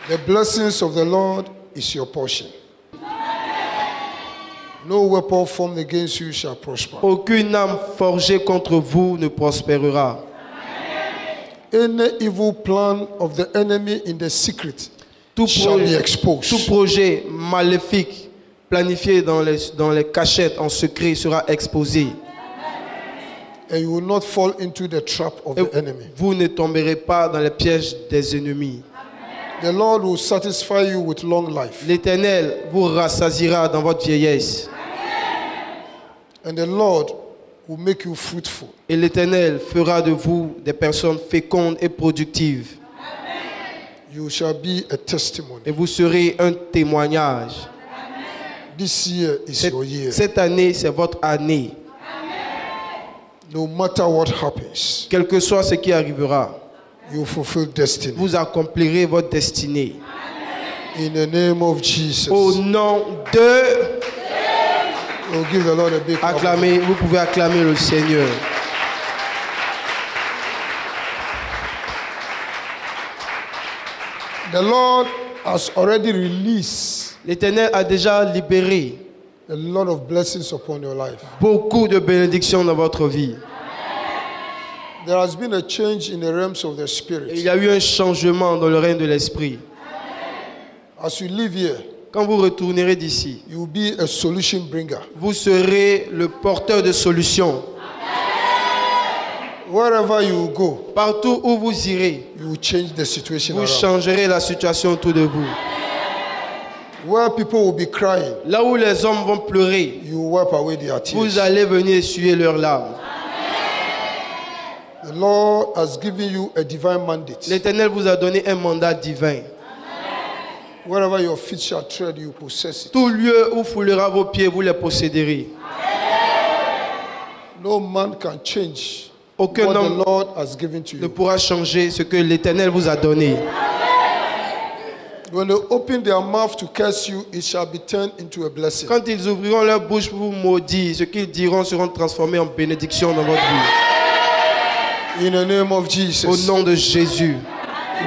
The blessings of the Lord is your portion. No weapon formed against you shall prosper. Aucune âme forgée contre vous ne prospérera. Any evil plan of the enemy in the secret shall be exposed. Tout projet maléfique planifié dans les cachettes en secret sera exposé. And you will not fall into the trap of the enemy. Vous ne tomberez pas dans les pièges des ennemis. The Lord will satisfy you with long life. L'Éternel vous rassasiera dans votre vieillesse. And the Lord will make you fruitful. Et l'Éternel fera de vous des personnes fécondes et productives. You shall be a testimony. Et vous serez un témoignage. This year is your year. Cette année, c'est votre année. No matter what happens, Quel que soit ce qui arrivera, you fulfill destiny. vous accomplirez votre destinée. In the name of Jesus. Au nom de... We'll give the Lord a big clap. Acclamez, vous pouvez acclamer le Seigneur. The Lord has already released L'Éternel a déjà libéré a lot of blessings upon your life. beaucoup de bénédictions dans votre vie. There has been a change in the realms of the Et spirit. il y a eu un changement dans le règne de l'Esprit. As you live here, Quand vous retournerez d'ici, you will be a solution bringer. vous serez le porteur de solutions. Wherever you go, Partout où vous irez, you will change the situation vous around. changerez la situation autour de vous. Where people will be crying, Là où les hommes vont pleurer, you will wipe away their tears. vous allez venir essuyer leurs larmes. The Lord has given you a divine mandate. L'Éternel vous a donné un mandat divin. Wherever your feet shall tread, you possess it. Tout lieu où foulera vos pieds, vous les posséderez. No man can change Aucun what the homme Lord has given to ne you. pourra changer ce que l'Éternel vous a donné. When they open their mouth to curse you, it shall be turned into a blessing. Quand ils ouvriront leur bouche pour vous maudire, ce qu'ils diront seront transformés en bénédiction dans votre vie. In the name of Au Jesus, nom de Jésus,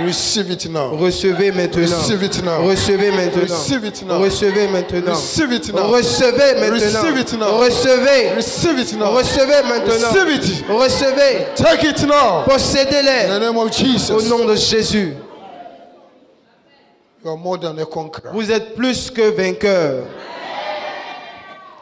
receive it now. recevez maintenant. Receive it now. Recevez maintenant. Receive it now. Recevez maintenant. Receive it now. Recevez maintenant. Receive it now. Recevez. Receive it now. Recevez maintenant. Receive it. Recevez. Take it now. In Possédez-les. the name of Au Jesus. nom de Jésus. You are more than a conqueror. Vous êtes plus que vainqueur.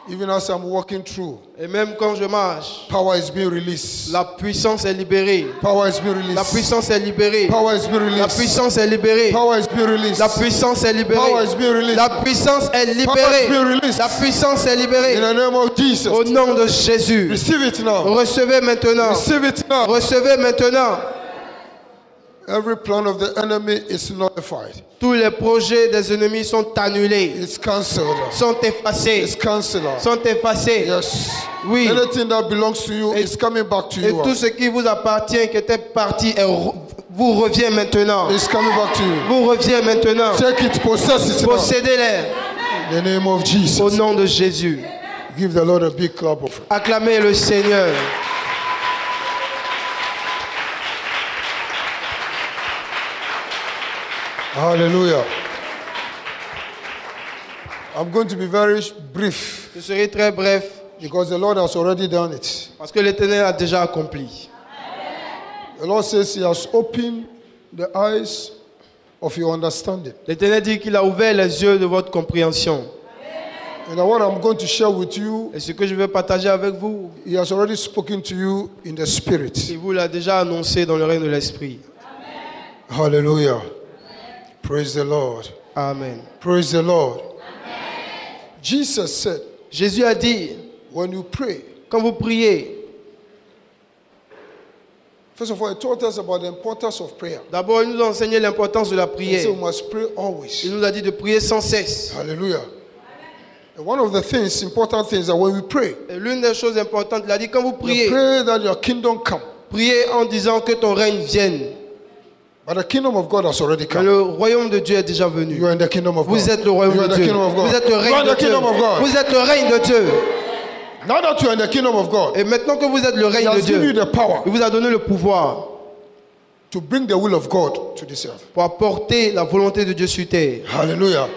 Even as I'm walking through, Et même quand je marche, power is being released. la puissance est libérée. Power is being La released. puissance est libérée. Power is being La released. puissance est libérée. Power is being released. La puissance est libérée. Power is being released. La puissance est Power is being libérée. released. La puissance est libérée. In the name of Jesus. Au nom de Jésus. Receive it now. Recevez maintenant. Receive it now. Recevez maintenant. Every plan of the enemy is nullified. Tous les projets des ennemis sont annulés, It's cancelled. sont effacés, It's cancelled. sont effacés. Yes. Oui. Anything that belongs to you is coming back to Et you. tout ce qui vous appartient, qui était parti, vous revient maintenant. It's coming back to you. Vous revient maintenant. Take it, possess it now. Possédez-les. In the name of Au Jesus. nom de Jésus. Give the Lord a big clap of. Acclamez le Seigneur. Hallelujah. I'm going to be very brief Je serai très bref because the Lord has already done it. parce que l'Éternel a déjà accompli. The Lord says He has opened the eyes of your understanding. L'Éternel dit qu'il a ouvert les yeux de votre compréhension. And what I'm going to share with you, Et ce que je vais partager avec vous, He has already spoken to you in the Spirit. il vous l'a déjà annoncé dans le règne de l'Esprit. Hallelujah. Praise the Lord. Amen. Praise the Lord. Jesus said, Jésus a dit, when you pray, quand vous priez, first of all, He taught us about the importance of prayer. d'abord il nous a enseigné l'importance de la He prière. said we must pray always. Il nous a dit de prier sans cesse. Hallelujah. And one of the things, important things, that when we pray, Et l'une des choses importantes, il a dit, quand vous we priez, pray that your kingdom come. priez en disant que ton règne vienne. But the kingdom of God has already Mais come. le royaume de Dieu est déjà venu. You are in the kingdom of God. Vous êtes le royaume You are de in the Dieu. kingdom of God. Vous êtes le You are règne in de the Dieu. kingdom of God. Vous êtes le règne de Dieu. Now that you are in the kingdom of God, Et maintenant que vous êtes le He règne de has given you Dieu, the power il vous a donné le pouvoir to bring the will of God to this earth. pour apporter la volonté de Dieu sur terre. Hallelujah.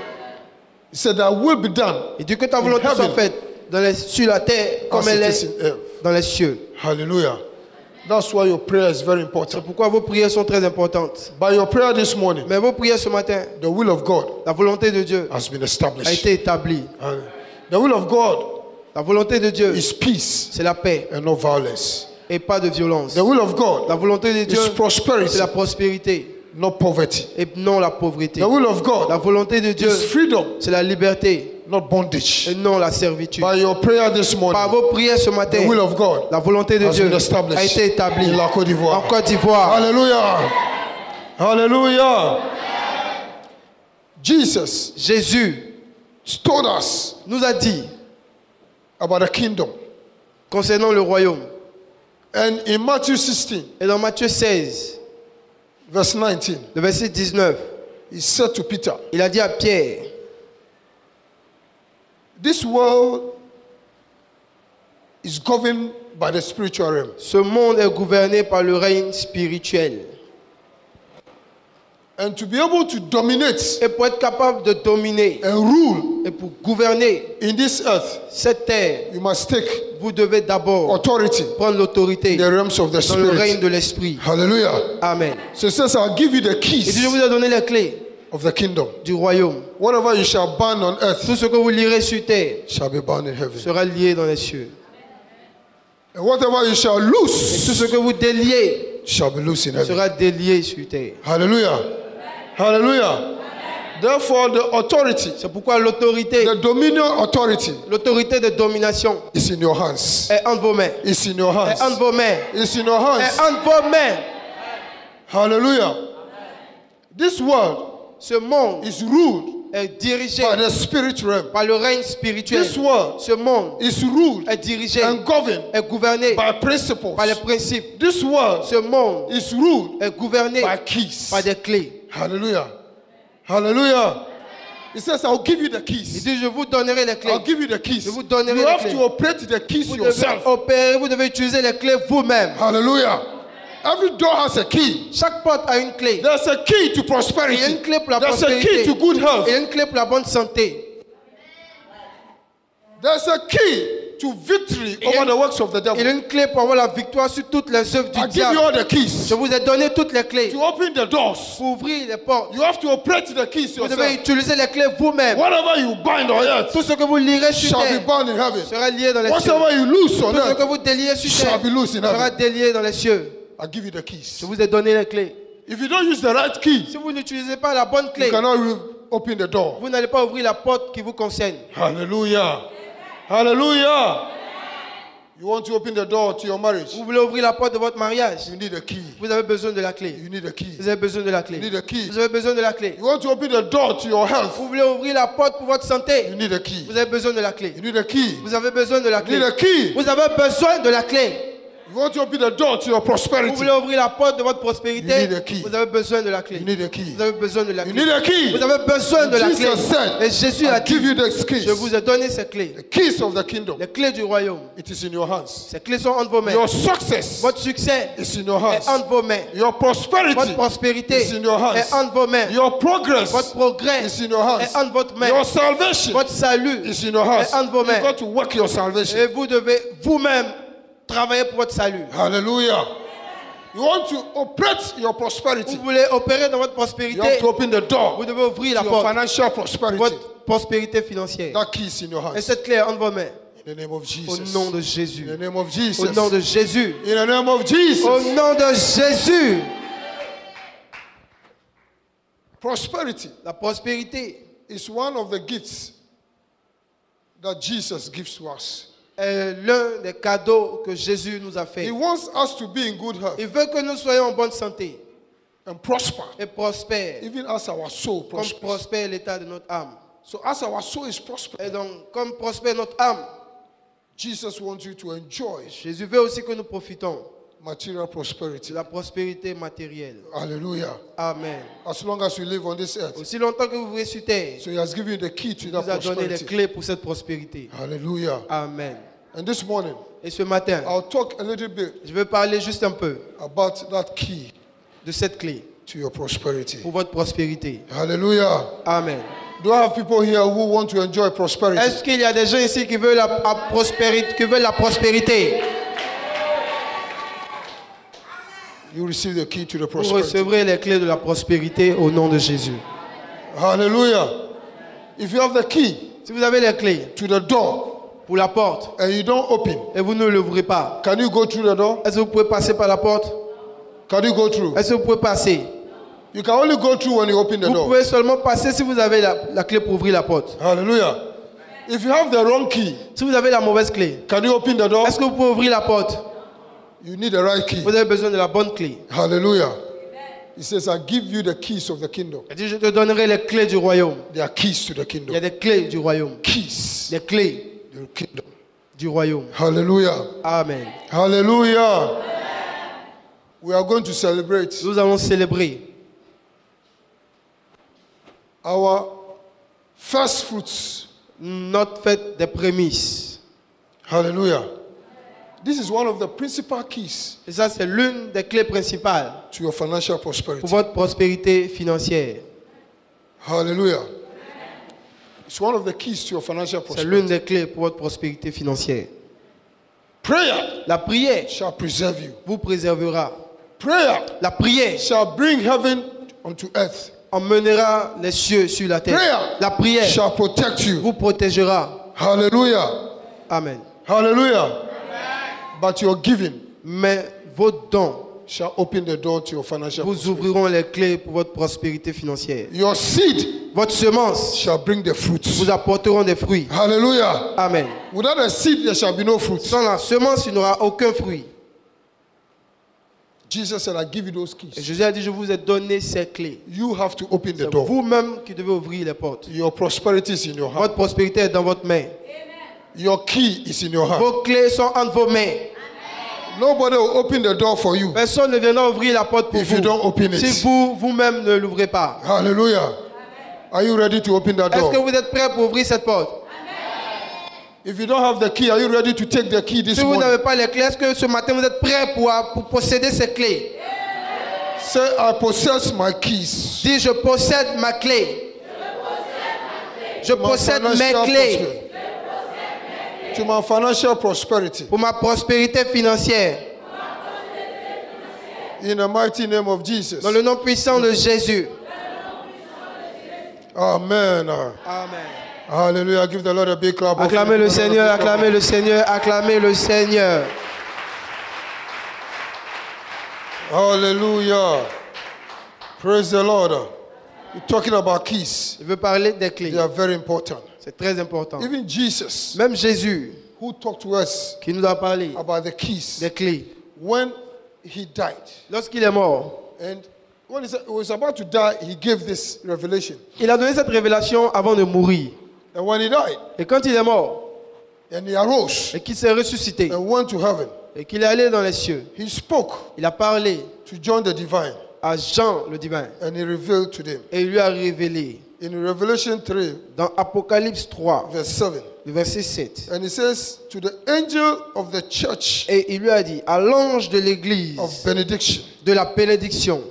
He said, "That will be done Il dit que ta volonté soit faite sur la terre comme as elle it est is in earth." dans les cieux. Hallelujah. That's why your prayer is very C'est important. pourquoi vos prières sont très importantes. By your prayer this morning, Mais vos prières ce matin, the will of God la volonté de Dieu has been a established. été établie. The will of God La volonté de Dieu, is peace c'est la paix and not violence. et pas de violence. The will of God La volonté de Dieu, is prosperity, c'est la prospérité not poverty. et non la pauvreté. The will of La God volonté de Dieu, is freedom, c'est la liberté not bondage. et non la servitude. By your prayer this Par morning, vos prières ce the matin, will of God la volonté de has Dieu been established a été établie in la Côte en d'Ivoire. Côte d'Ivoire. Hallelujah. Hallelujah. Jesus Jésus told us nous a dit about the kingdom. concernant le royaume. And in Matthew 16, Et dans Matthieu 16, verse 19, le verset 19, he said to Peter, il a dit à Pierre, "This world is governed by the spiritual realm. ce monde est gouverné par le règne spirituel. And to be able to dominate Et pour être capable de dominer and rule et pour gouverner in this earth, cette terre, you must take vous devez d'abord authority prendre l'autorité in the realms of the dans le règne spirit." de l'esprit. Hallelujah. Amen. So it says, "I'll give you the Et Dieu keys vous a donné les clés of the kingdom. du royaume. Whatever you shall bind on earth Tout ce que vous lirez sur terre shall be bound in heaven. sera lié dans les cieux. And whatever you shall Et tout loose ce que vous déliez shall be loose in heaven." sera délié sur terre. Hallelujah. Hallelujah. Therefore, the authority, C'est pourquoi l'autorité, the dominion authority l'autorité de domination is in your hands. est entre vos mains. It's in your Est entre hands. vos mains. It's in your Est hands. entre vos mains. Hallelujah. This world Ce monde is ruled est dirigé by the spirit realm. par le règne spirituel. This world Ce monde is ruled est dirigé, and governed est gouverné by principles. par les principes. This world Ce monde is ruled est gouverné by keys. par des clés. Hallelujah. Hallelujah. He says, "I'll give you the Il keys. dit, je vous donnerai les clés. I'll give you the keys." Je vous donnerai You les have clés. to operate the keys Vous devez yourself. opérer, vous devez utiliser les clés vous-même. Hallelujah. Every door has a key. Chaque porte a une clé. There's a key to Il y a prosperity. une clé pour la There's a key prospérité. to good health. Il y a une clé pour la bonne santé. There's a key to victory Il y a over une- the works of the Il y a devil. une clé pour avoir la victoire sur toutes les œuvres du I give you diable. all the keys Je vous ai donné toutes les clés to open the doors. pour ouvrir les portes. You have to operate the keys Vous devez yourself. utiliser les clés vous-même. Whatever you bind on earth Tout ce que vous lirez sur shall be terre bound in heaven. sera lié dans les cieux. Whatever you loose on Tout ce que earth vous déliez sur shall terre be loose in sera heaven. délié dans les cieux. I give you the keys. Je vous ai donné les clés. If you don't use the right key, Si vous n'utilisez pas la bonne clé, you cannot open the door. vous n'allez pas ouvrir la porte qui vous concerne. Hallelujah. Hallelujah. You want to open the door to your marriage? Vous voulez ouvrir la porte de votre mariage, You need a key. vous avez besoin de la clé. You need a key. Vous avez besoin de la You clé. need a key. Vous avez besoin de la clé. You want to open the door to your health? Vous voulez ouvrir la porte pour votre santé, You need a key. vous avez besoin de la clé. You need a key. Vous avez besoin de la You clé. need a key. Vous avez besoin de la clé. You want to open the door to your Vous prosperity? voulez ouvrir la porte de votre You prospérité, need a key. vous avez besoin de la clé. You need a key. Vous avez besoin de la You clé. need a key. Vous avez besoin de la clé. Jesus said, Et Jésus a I give you dit, the keys. je vous ai donné ces clés. The keys of the kingdom. Les clés du royaume. It is in your hands. Ces clés sont entre vos mains. Your success Votre succès is in your est hands. entre vos mains. Your prosperity Votre prospérité is in your hands. est entre vos mains. Your progress Votre progrès is in your hands. est entre votre main. Your salvation Votre salut is in your hands. est entre vos mains. You've got to work your salvation. Et vous devez vous-même travailler pour votre salut. Hallelujah. You want to operate your prosperity. Vous voulez opérer dans votre You have prospérité, to open the door vous devez ouvrir la to your porte. financial prosperity. Votre prospérité financière. That key is in your Et hands. cette clé est entre vos mains. In the name of Au Jesus. nom de Jésus. In the name of Jesus. Au nom de Jésus. In the name of Jesus. Au nom de Jésus. Prosperity La prospérité is one of the gifts that Jesus gives to us. est l'un des cadeaux que Jésus nous a He fait. wants us to be in good health Il veut que nous soyons en bonne santé and prosper, et prospères, even as our soul comme prospers. prospère l'état de notre âme. So as our soul is prosper, Et donc, comme prospère notre âme, Jesus wants you to enjoy Jésus veut aussi que nous profitons material de prosperity. la prospérité matérielle. Hallelujah. Amen. As long as you live on this earth. Aussi longtemps que vous vivrez sur terre, So he has given you the key to il that nous a donné les prosperity. clés pour cette prospérité. Hallelujah. Amen. And this morning, Et ce matin, I'll talk a little bit je vais parler juste un peu about that key de cette clé to your prosperity. pour votre prospérité. Hallelujah. Amen. Do I have people here who want to enjoy prosperity? Est-ce qu'il y a des gens ici qui veulent la prospérité? You receive the key to the Vous prosperity. recevrez les clés de la prospérité au nom de Jésus. Hallelujah. If you have the key Si vous avez les clés to the door pour la porte and you don't open, et vous ne l'ouvrez pas, can you go through the door? est-ce que vous pouvez passer par la porte? Can you go through? Est-ce que vous pouvez passer? You can only go through when you open the Vous door. pouvez seulement passer si vous avez la clé pour ouvrir la porte. Hallelujah. If you have the wrong key, Si vous avez la mauvaise clé, can you open the door? est-ce que vous pouvez ouvrir la porte? You need the right key. Vous avez besoin de la bonne clé. Hallelujah. He says, I give you the keys of the kingdom. Il dit, je te donnerai les clés du royaume. There are keys to the Il y a kingdom. des clés du royaume. Keys Les clés to the kingdom. du royaume. Hallelujah. Amen. Hallelujah. We are going to celebrate Nous allons célébrer our first fruits. notre fête des prémices. Hallelujah. This is one of the principal keys Et ça, c'est l'une des clés principales to your financial pour prosperity. votre prospérité financière. Hallelujah. It's one of the keys to your financial C'est l'une prosperity. des clés pour votre prospérité financière. Prayer La prière shall preserve you. vous préservera. Prayer La prière shall bring heaven unto earth. emmènera les cieux sur la terre. Prayer La prière shall protect you. vous protégera. Hallelujah. Amen. Hallelujah. But your giving Mais vos dons shall open the door to your financial vous prosperity. ouvriront les clés pour votre prospérité financière. Your seed Votre semence shall bring the fruits. vous apporteront des fruits. Hallelujah. Amen. Without a seed, there shall be no fruit. Sans la semence, il n'y aura aucun fruit. Jesus said, I give you those Et keys. Jésus a dit, je vous ai donné ces clés. You have to open the C'est door. vous-même qui devez ouvrir les portes. Your prosperity is in your hand. Votre prospérité est dans votre main. Your key is in your hand. Vos clés sont entre vos mains. Nobody will open the door for you Personne ne viendra ouvrir la porte pour if you vous. don't open Si it. vous-même ne l'ouvrez pas. Hallelujah. Are you ready to open that Est-ce que door? vous êtes prêts pour ouvrir cette porte? If you don't have the key, are you ready to take the key this Si vous morning? n'avez pas les clés, est-ce que ce matin vous êtes prêts pour posséder ces clés? Say, I possess my keys. Dis, je possède ma clé. Je possède mes financial clés prosperity. To my financial prosperity. pour ma prospérité financière. In the mighty name of Jesus. Dans le nom puissant de Jésus. Amen. Amen. Hallelujah. Give the Lord a big clap. Acclamez le Seigneur, acclamez le Seigneur, acclamez le Seigneur. Hallelujah. Praise the Lord. We're talking about keys. Je veux parler des clés. They are very important. C'est très important. Even Jesus, Même Jésus, who talked to us qui nous a parlé about the keys, des clés, when he died, lorsqu'il est mort, and when he was about to die, he gave this revelation. il a donné cette révélation avant de mourir. And when he died, Et quand il est mort, and he arose et qu'il s'est ressuscité, and went to heaven, et qu'il est allé dans les cieux, he spoke il a parlé to John the Divine, à Jean le divin, and he revealed to them. et il lui a révélé In Revelation 3, dans Apocalypse 3, verse 7, le verset 7. and he says, to the angel of the church Et il lui a dit, à l'ange de l'église of benediction, de la bénédiction,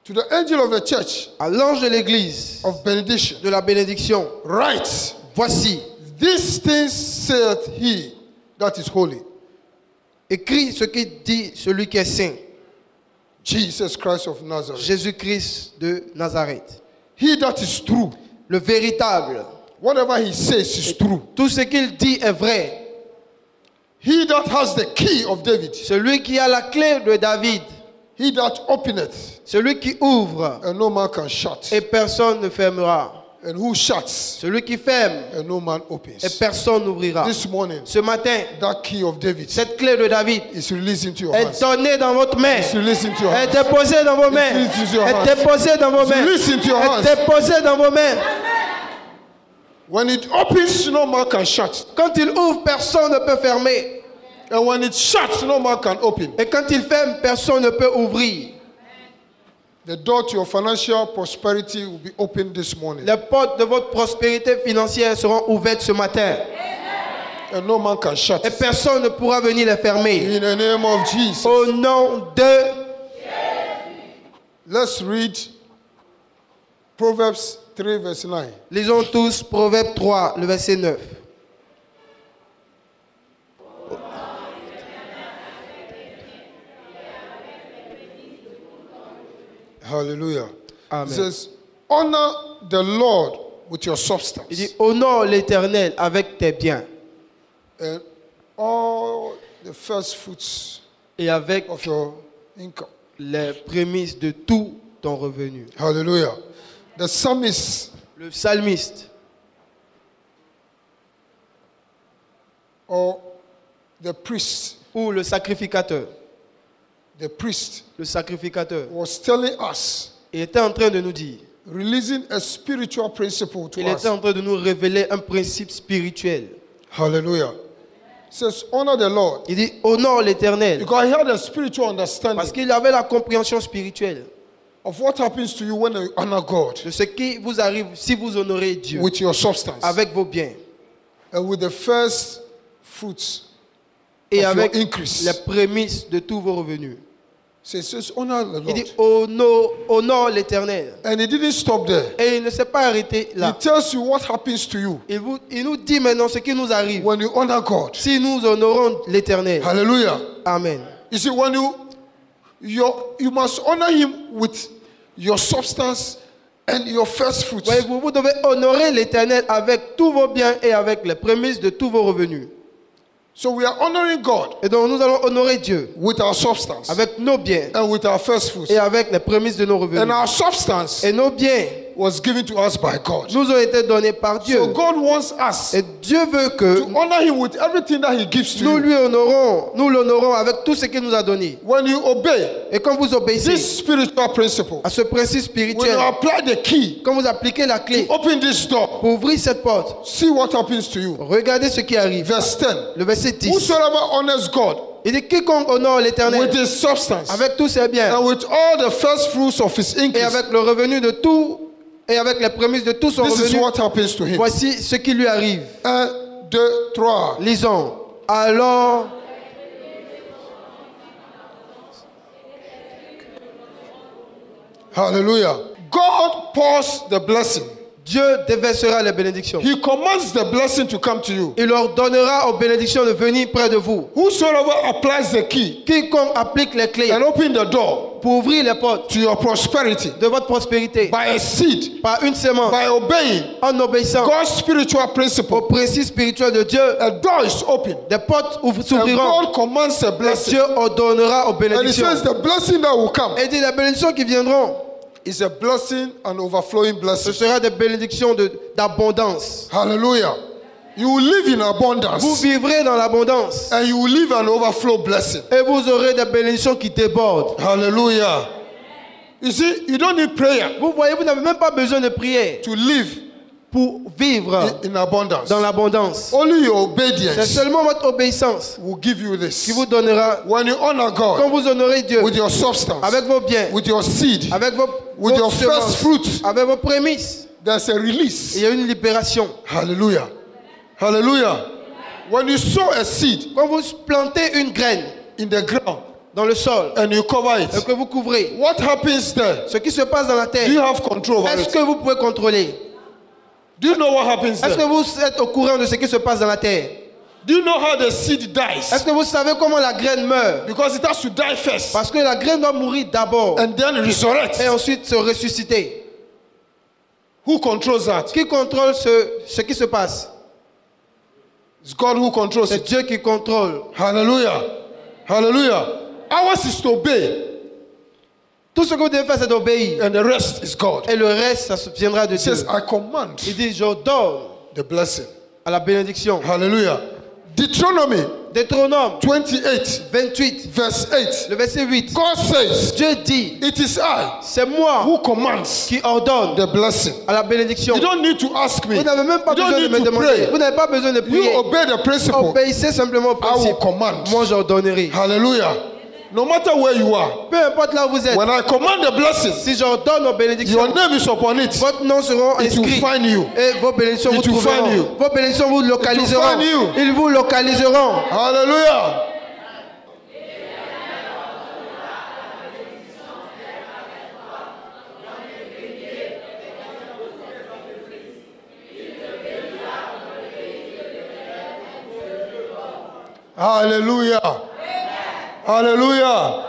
to the angel of the church à l'ange de l'église of benediction, de la bénédiction, write, voici, these things saith he that is holy, écrit ce qu'il dit celui qui est saint, Jesus Christ of Nazareth. Jésus-Christ de Nazareth. He that is true, Le véritable, whatever he says is true. tout ce qu'il dit est vrai. He that has the key of David, Celui qui a la clé de David, he that openeth, celui qui ouvre and no man can shut, et personne ne fermera. and who shuts, Celui qui ferme and no man et opens. personne n'ouvrira. This morning, Ce matin, that key of David cette clé de David is released into your est hands. donnée dans votre main. It's released into your Est hands. déposée dans vos mains. It's released into your Est hands. déposée dans vos It's mains. released into your Est hands. déposée dans vos mains. When it opens, no man can shut. Quand il ouvre, personne ne peut fermer. And when it shuts, no man can open. Et quand il ferme, personne ne peut ouvrir. The door to your financial prosperity will be opened this morning. Les portes de votre prospérité financière seront ouvertes ce matin. And no man can shut Et it. personne ne pourra venir les fermer. In the name of Jesus. Au nom de Let's read Proverbs 3, verse 9. Lisons tous Proverbe 3, le verset 9. Hallelujah. Amen. It says, honor the Lord with your Il substance dit, honore l'Éternel avec tes biens and all the first fruits et avec of your income. les prémices de tout ton revenu. Hallelujah. The psalmist Le psalmiste or the priest, ou le sacrificateur, the priest was telling us, il était en train de nous dire, releasing a spiritual principle to il us. était en train de nous révéler un principe spirituel. Hallelujah. It says, honor the Lord. Il dit, honore l'Éternel. Because he had a spiritual understanding Parce qu'il avait la compréhension spirituelle of what happens to you when you honor God de ce qui vous arrive si vous honorez Dieu with your substance avec vos biens and with the first fruits et of your avec increase. les prémices de tous vos revenus. So it says, honor the Il Lord. dit, honore l'Éternel. And he didn't stop there. Et il ne s'est pas arrêté He là. tells you what happens to you Il nous dit maintenant ce qui nous arrive when you honor God. si nous honorons l'Éternel. Hallelujah. Amen. You see, when you must honor him with your substance and your first fruits. Voyez-vous, vous devez honorer l'Éternel avec tous vos biens et avec les prémices de tous vos revenus. So we are honoring God Et donc nous allons honorer Dieu with our substance avec nos biens and with our first fruits. et avec les prémices de nos revenus. And our substance Et nos biens was given to us by God. nous ont été donnés par Dieu. So God wants us Et Dieu veut que to honor him with everything that he gives to nous you. lui honorons, nous l'honorons avec tout ce qu'il nous a donné. When you obey Et quand vous obéissez this spiritual principle, à ce principe when you spirituel, apply the key, quand vous appliquez la clé open this door, pour ouvrir cette porte, see what happens to you. regardez ce qui arrive. Verse 10. Le verset 10. Whosoever honors God Il dit quiconque honore l'Éternel with his substance avec tous ses biens and with all the first fruits of his et increase, avec le revenu de tout et avec les prémices de tout son this is revenu, what happens to him. voici ce qui lui arrive. 1, 2, 3. Lisons. Alors, Hallelujah. God pours the blessing. Dieu déversera les bénédictions. He commands the blessing to come to you. Il ordonnera aux bénédictions de venir près de vous. Whosoever applies the key Quiconque applique les clés and open the door pour ouvrir les portes to your prosperity de votre prospérité by a seed, par une sémence, by obeying en obéissant God's spiritual au principle, principe spirituel de Dieu, a door is open. des portes And s'ouvriront. God commands a Et blessing. Dieu ordonnera aux And he bénédictions. says the blessing that will come Et dit les bénédictions qui viendront, is a blessing, an overflowing ce blessing. sera des bénédictions d'abondance. Hallelujah. You will live in Vous abundance vivrez dans l'abondance and you will live an overflow blessing. et vous aurez des bénédictions qui débordent. Hallelujah. You see, you don't need prayer Vous voyez, vous n'avez même pas besoin de prière to live pour vivre in abundance. dans l'abondance. Only your C'est obedience seulement votre obéissance will give you qui this. vous donnera, When you honor quand God vous honorez Dieu with your substance, avec vos biens, with your seed, avec with your vos first semences, fruits, avec vos prémices, there's a release. il y a une libération. Hallelujah. Hallelujah. When you sow a seed Quand vous plantez une graine in the ground dans le sol and you cover et it, que vous couvrez, what happens there? ce qui se passe dans la Do you terre, have control over est-ce it? que vous pouvez contrôler? Do you know what happens Est-ce que there? vous êtes au courant de ce qui se passe dans la terre? Do you know how the seed dies? Est-ce que vous savez comment la graine meurt? Because it has to die first Parce que la graine doit mourir d'abord and then resurrect. et ensuite se ressusciter. Who controls that? Qui contrôle ce qui se passe? It's God who controls C'est it. Dieu qui contrôle. Hallelujah. Hallelujah. Ours is to obey, Tout ce que vous devez faire, c'est d'obéir. and the rest is God. Et le reste, ça viendra de It Dieu. says, I command Il dit, j'ordonne the blessing. à la bénédiction. Hallelujah. Deuteronomy Deutéronome 28, 28, verse 8. le verset 8. God says, Dieu dit, it is I c'est moi who commands qui ordonne the blessing. à la bénédiction. You don't need to ask me. Vous n'avez même pas You don't besoin de need me to demander. pray. Vous n'avez pas besoin de You prier. obey the principle. Obéissez simplement au I will principe. command. Moi, j'ordonnerai. Hallelujah. No matter where you are, Peu importe là où vous êtes, when I command the blessing, si j'ordonne aux bénédictions, your name is upon it. votre nom seront It will inscrits. find you. Et vos bénédictions vous It will find trouveront. you. Vos bénédictions vous localiseront. find you. Ils vous localiseront. Hallelujah. Hallelujah. Hallelujah.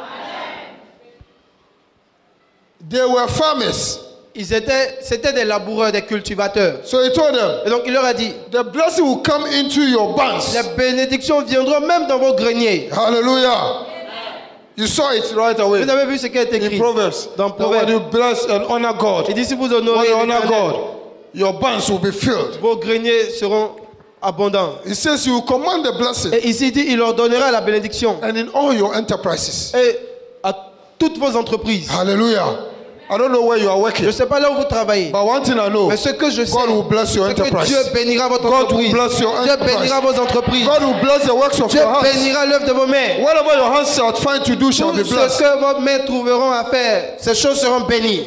They were farmers. C'était des laboureurs, des cultivateurs. So he told them, Et donc il leur a dit, the blessing will come into your barns. les bénédictions viendront même dans vos greniers. Hallelujah. You saw it right away. Vous avez vu ce qui est In écrit Proverbs. dans That when you Proverbs. bless and honor God, Il dit si vous when honorez you honor l'Éternel, God, your barns will be filled. vos greniers seront abondants. He says you will command the blessing. Et ici il dit, il leur donnera la bénédiction. And in all your enterprises. Et à toutes vos entreprises. Hallelujah. I don't know where you are Je working. ne sais pas là où vous travaillez. But one thing I know, Mais ce que je sais, God will bless your c'est que enterprise. Dieu bénira votre God will entreprise. bless your Dieu enterprise. bénira vos entreprises. God will bless the works of Dieu your hands. bénira l'œuvre de vos mains. Whatever your hands shall find to do shall Tout be ce blessed. que vos mains trouveront à faire, ces choses seront bénies.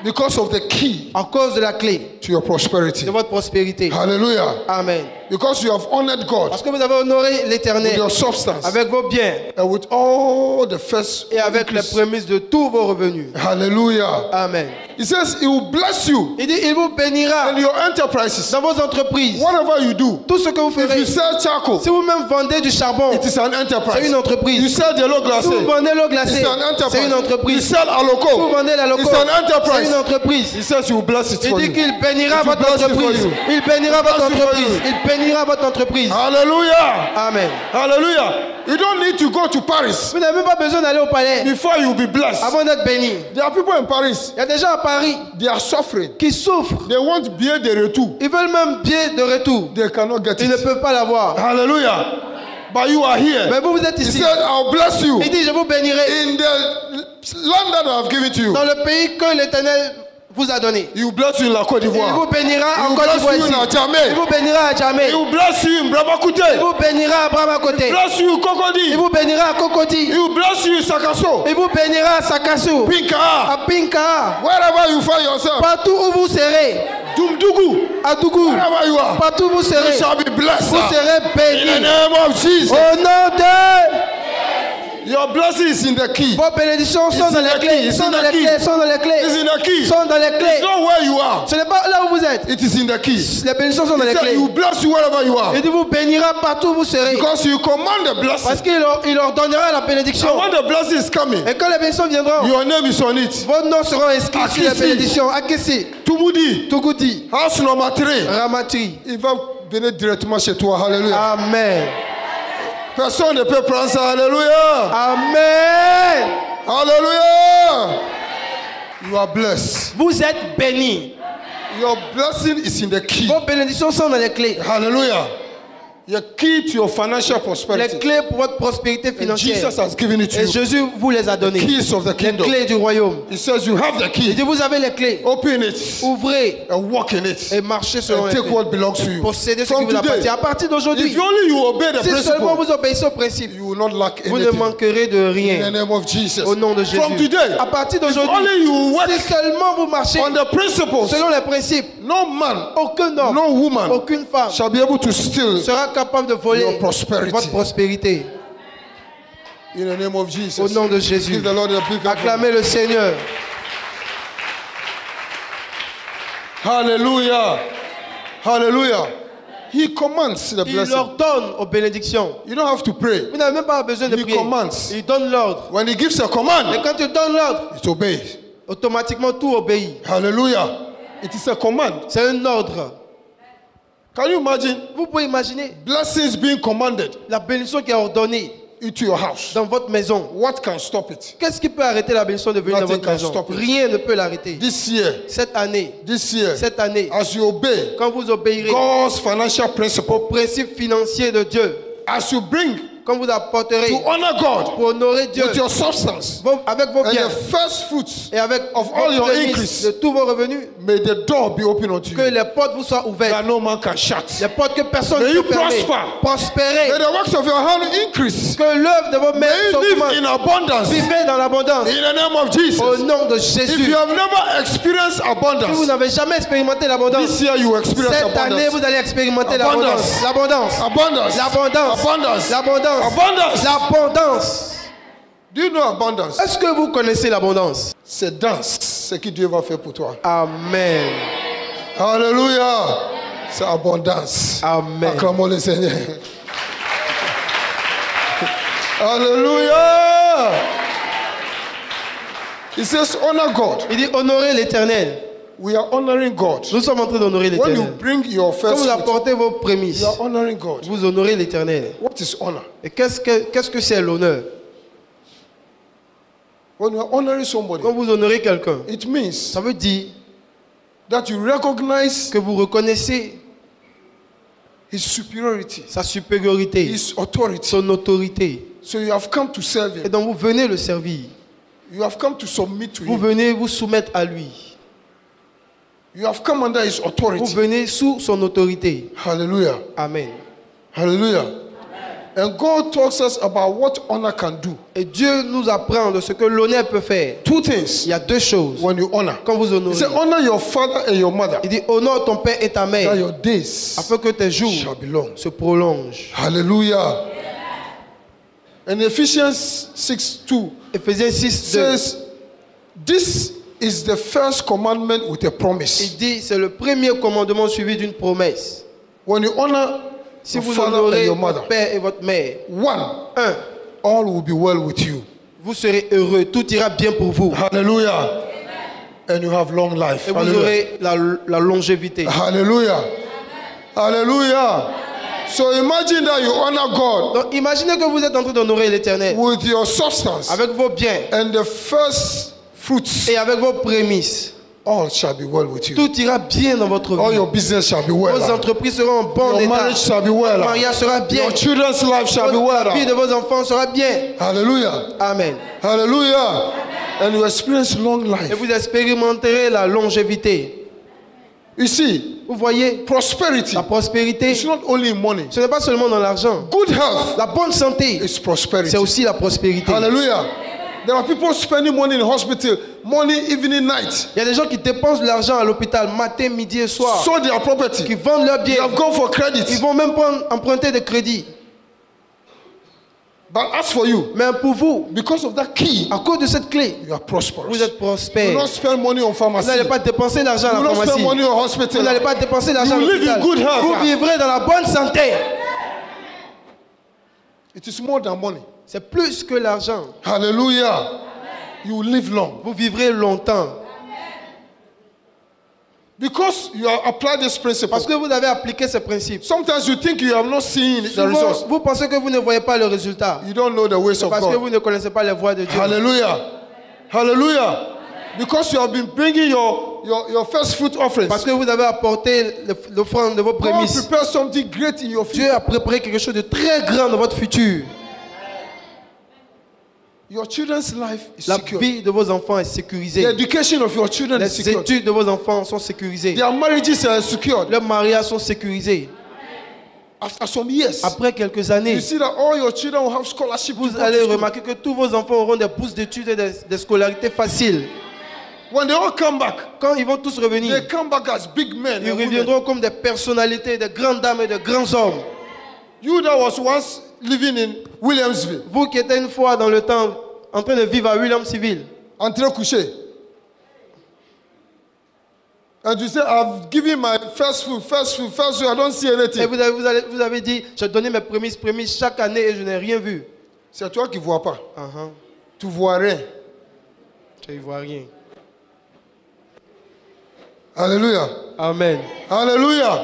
Because of the key À cause de la clé to your prosperity. de votre prospérité. Hallelujah. Amen. Because you have honored God Parce que vous avez honoré with l'Éternel your substance avec vos biens and with all the first et avec les increase. prémices de tous vos revenus. Hallelujah. Amen. He says he will bless you Il dit, il vous bénira and your enterprises. dans vos entreprises. Whatever you do. Tout ce que vous If you ferez. sell charcoal, Si vous-même vendez du charbon, it is an c'est enterprise. une entreprise. You sell yellow Si glacé, vous vendez l'eau glacée, it's an enterprise. c'est une You entreprise. sell Si vous aloko, vendez la loco, it's an c'est enterprise. une entreprise. He says he will bless it Il for dit you. qu'il bénira It will votre bless it for entreprise. you. Il bénira votre Bless it for entreprise. you. Il bénira votre entreprise. Hallelujah. Amen. Hallelujah. You don't need to go to Paris Vous n'avez même pas besoin d'aller au palais before you will be blessed. avant d'être béni. There are people in Paris, Il y a des gens à Paris they are suffering. qui souffrent. They want billet de retour. Ils veulent même billet de retour. They cannot get Ils ne it. peuvent pas l'avoir. Hallelujah. But you are here. Mais vous êtes He ici. said, I'll bless you Il dit, je vous bénirai in the land that I have given to you. dans le pays que l'Éternel vous a donné. He will bless you in la Côte Il vous d'Ivoire. bénira He en will Côte bless d'Ivoire you ici. in Il Adjamé. vous bénira à Djamé. He will bless you in Il Brabakoute. vous bénira à Bramakote. Bless you in Il Cocody. vous bénira à Cocody. He will bless you in Sakasso. Il vous bénira à Sakassou, Pinka. à Pinka, Wherever you find yourself. partout où vous serez, Dumdugu. à Dougou, Wherever you are. partout où vous You serez, shall be blessed. vous serez In the bénis. name of Jesus. Au nom de... Your blessing is in the key. Vos bénédictions sont It's dans in the les key, clés, it's sont in dans the les key. clés, sont dans les It's clés, in the key. sont dans les It's clés. not where you are. Ce n'est pas là où vous êtes. It is in the key. Les bénédictions sont dans He les said clés. he will bless you wherever you are. Il dit vous bénira partout où vous serez. Because you command the Parce blessing. qu'il leur donnera la bénédiction. And when the blessing is coming, Et quand les bénédictions viendront, your name is on it. vos noms seront inscrits sur les Akissi. bénédictions. Akissi, Tumudi. Tougoudi, House number 3. Ramatri. Il va venir directement chez toi. Alléluia. Amen. Personne ne peut prendre ça. Alléluia. Amen. Hallelujah. You are blessed. Vous êtes bénis. Your blessing is in the key. Vos bénédictions sont dans les clés. Hallelujah. Your key to your financial Les prosperity. clés pour votre prospérité And financière. Jesus has given it to Et you. Jésus vous les a données. Keys of the Les kingdom. clés du royaume. He says you have the Il key. dit vous avez les clés. Open it Ouvrez and walk in it. et marchez selon And les take clés. what belongs to you. Possédez ce qui From vous appartient. today, À partir d'aujourd'hui, if only you obey the si seulement principle, vous obéissez au principe, you will not lack vous ne anything. manquerez de In the rien. name of Jesus. Au nom de Jésus. From today, À partir if d'aujourd'hui, only you work si seulement vous marchez on the principles, selon les principes, no man, aucun homme, no woman aucune femme shall be able to steal sera capable de voler your prosperity. votre prospérité. In the name of Jesus. Au nom de Jésus. Give the Lord a big applause. Acclamez le Seigneur. Hallelujah. Hallelujah. He commands the Il blessing. leur donne aux bénédictions. You don't have to pray. Vous n'avez même pas besoin de He prier. commands. Il donne l'ordre. When he gives a Et command, quand il donne l'ordre, it obeys. automatiquement tout obéit. Hallelujah. It is a command. C'est un ordre. Can you imagine Vous pouvez imaginer blessings being commanded la bénédiction qui est ordonnée into your house? dans votre maison. What can stop it? Qu'est-ce qui peut arrêter la bénédiction de venir dans Nothing votre can maison? stop it. Rien ne peut l'arrêter. This year, Cette année, cette année, as you obey quand vous obéirez God's financial principle, aux principes financiers de Dieu, as you bring quand vous apporterez to honor God pour honorer Dieu with your substance avec vos and biens the first fruits, et avec of vos all your prémices increase, de tous vos revenus, may the door be open unto que you les portes vous soient ouvertes. that no man can shut. Les portes que personne May ne you peut fermer. prosper. Prospérez. May the works of your hand increase. Que l'œuvre de vos mains May you live in s'augmente. abundance in Vivez dans l'abondance. the name of Jesus. Au nom de If Jésus. you have never experienced Si vous abundance, n'avez jamais expérimenté l'abondance, this year you will experience cette année abundance. vous allez expérimenter Abondance. l'abondance. L'abondance. Abundance. L'abondance. Abundance. L'abondance. Abundance. L'abondance. Do you know abundance? Est-ce que vous connaissez l'abondance? C'est danse, ce que Dieu va faire pour toi. Amen. Alléluia. C'est abondance. Amen. Acclamons le Seigneur. Hallelujah. He says, honor God. Il dit honorer l'Éternel. We are honoring God. Nous sommes en train d'honorer When you l'Éternel. bring your Quand first vous fruit, apportez vos prémices, you are honoring God. vous honorez l'Éternel. What is honor? Et qu'est-ce que c'est l'honneur? When you are honoring somebody, Quand vous honorez quelqu'un, it means ça veut dire that you recognize que vous reconnaissez his superiority, sa supériorité, his authority. son autorité. So you have come to serve Et him. donc vous venez le servir. You have come to submit to Vous him. venez vous soumettre à lui. You have come under his Vous authority. venez sous son autorité. Hallelujah. Amen. Hallelujah. And God talks us about what honor can do. Et Dieu nous apprend de ce que l'honneur peut faire. Two things Il y a deux choses. when you honor. Quand vous He honorez, said, honor your father and your mother, il dit honore ton père et ta that mère your days afin que tes jours shall be long. se prolongent. Hallelujah. And Ephesians 6:2 Éphésiens 6, 2. says, this is the first commandment with a promise. Il dit c'est le premier commandement suivi d'une promesse. When you honor Si your vous father and honorez your votre mother, père et votre mère, one, un, all will be well with you. vous serez heureux, tout ira bien pour vous. Hallelujah. And you have long life. Et vous Hallelujah. aurez la longévité. Hallelujah. Hallelujah. So imagine that you honor God Donc imaginez que vous êtes en train d'honorer l'Éternel with your substance avec vos biens and the first fruits. et avec vos prémices. All shall be well with you. Tout ira bien dans votre All vie. your business shall be Vos well. entreprises seront en bon Your état. marriage shall be Le well. mariage sera bien. Your children's life shall be La vie de well. vos enfants sera bien. Hallelujah. Amen. Hallelujah. And you experience long Et life. vous expérimenterez la longévité. You see, Vous voyez, prosperity la prospérité, is not only in money. ce n'est pas seulement dans l'argent. Good health La bonne santé, is prosperity. c'est aussi la prospérité. Hallelujah. There are people spending money in hospital, morning, evening, night. Il y a des gens qui dépensent de l'argent à l'hôpital matin, midi et soir, Sold their qui property. vendent leurs They biens. have gone for Ils credit. vont même emprunter des crédits. But as for you, Mais pour vous, because of that key, à cause de cette clé, you are prosperous. vous êtes You prospère. will not spend money on Vous pharmacy. n'allez pas dépenser l'argent à You will la not spend pharmacie. money on Vous hospital. n'allez pas dépenser l'argent à You live in l'hôpital. good health. Vous vivrez dans la bonne santé. It is more than money. C'est plus que l'argent. Hallelujah. You will live long. Vous vivrez longtemps. Because you have applied this principle. Parce que vous avez appliqué ce principe. Sometimes you think you have not seen the Souvent, results. vous pensez que vous ne voyez pas le résultat. You don't know the ways of Parce que God. vous ne connaissez pas les voies de Dieu. Hallelujah. Hallelujah. Because you have been bringing your first fruit offerings. Parce que vous avez apporté l'offrande de vos God prémices. prepares something great in your Dieu future. a préparé quelque chose de très grand dans votre futur. Your children's life is La secure. vie de vos enfants est The sécurisée. education of your children is Les secure. études de vos enfants sont sécurisées. Their marriages are secured. Leurs mariages sont sécurisés. After some years, Après quelques années, you see that all your children will have scholarship. to vous go to allez school. remarquer que tous vos enfants auront des bourses d'études et des scolarités faciles. When they all come back, Quand ils vont tous revenir, they come back as big men. ils and women. reviendront comme des personnalités, des grandes dames et des grands hommes. You that was once living in Williamsville, Vous qui étiez une fois dans le temps en train de vivre à Williamsville, entré couché. And you say, I've given my first food, I don't see et anything. vous avez dit, j'ai donné mes prémices chaque année et je n'ai rien vu. C'est toi qui ne vois pas. Uh-huh. Tu vois rien. Je ne vois rien. Hallelujah. Amen. Hallelujah.